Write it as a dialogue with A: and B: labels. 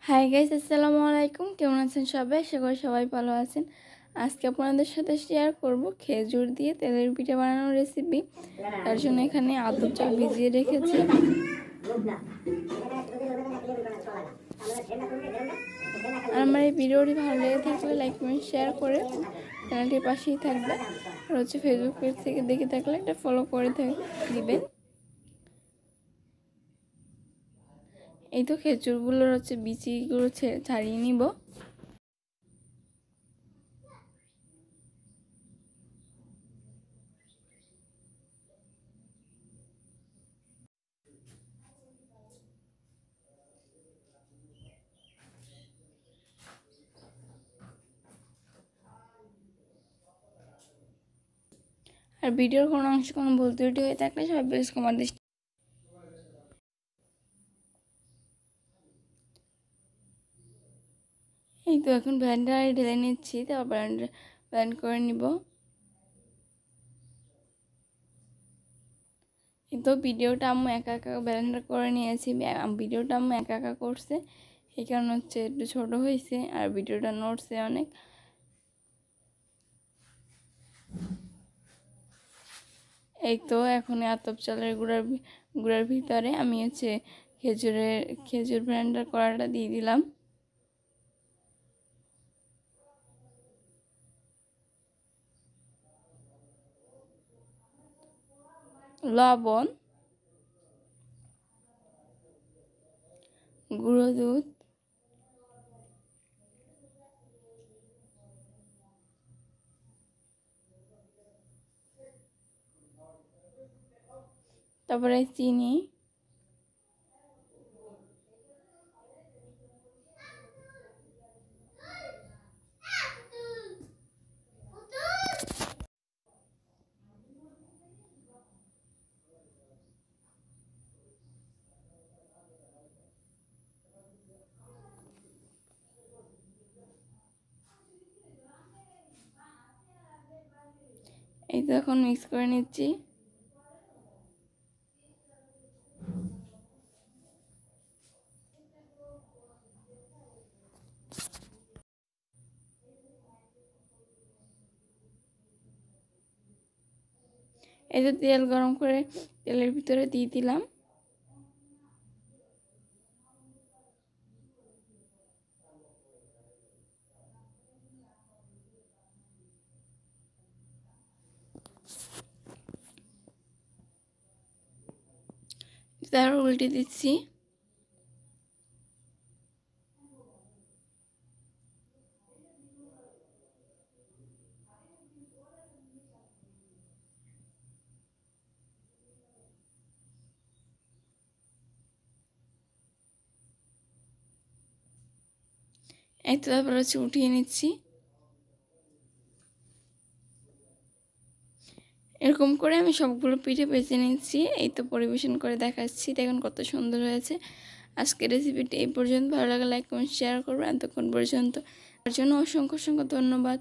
A: Hi guys, আসসালামু আলাইকুম। কেমন আছেন সবাই? আশা করি সবাই ভালো আছেন। আজকে আপনাদের সাথে শেয়ার করব খেজুর দিয়ে তেলের পিঠা বানানোর রেসিপি। তার জন্য এখানে আতপ চাল ভিজিয়ে রেখেছি। আর আমার এই ভিডিওটি ভালো লেগে থাকলে লাইক কমেন্ট শেয়ার করে চ্যানেলটির পাশেই থাকবে। আর হচ্ছে ফেসবুক পেজ থেকে দেখে থাকলে একটা ফলো করে দিবেন। এই তো খেজুরগুলোর হচ্ছে বিচিগুলো ছাড়িয়ে নিব। আর ভিডিওর কোনো অংশ কোনো ভুল ত্রুটি হয়ে থাকলে সবাই প্লিজ ক্ষমার দৃষ্টি। এই তো এখন ব্লেন্ডারে ঢেলে নিচ্ছি, তারপর ব্লেন্ড করে নিব। কিন্তু ভিডিওটা আম্মু একা একা ব্লেন্ডার করে নিয়েছি। ভিডিওটা আম্মু একা একা করছে, এই কারণে হচ্ছে একটু ছোটো হয়েছে আর ভিডিওটা নড়ছে অনেক। এই তো এখন আতপ চালের গুঁড়ার ভিতরে আমি হচ্ছে খেজুর ব্লেন্ডার করাটা দিয়ে দিলাম। লবণ, গুঁড়ো দুধ, তারপরে চিনি, এই তো এখন মিক্স করে নিচ্ছি। এই তো তেল গরম করে তেলের ভিতরে দিয়ে দিলাম। তারপর উল্টে দিচ্ছি। এই তো তারপর হচ্ছে উঠিয়ে নিচ্ছি। এরকম করে আমি সবগুলো পিঠে বেছে নিচ্ছি। এই তো পরিবেশন করে দেখাচ্ছি, দেখুন কত সুন্দর হয়েছে। আজকের রেসিপিটি এই পর্যন্ত। ভালো লাগলে লাইক কমেন্ট শেয়ার করবেন। এতক্ষণ পর্যন্ত তার জন্য অসংখ্য অসংখ্য ধন্যবাদ।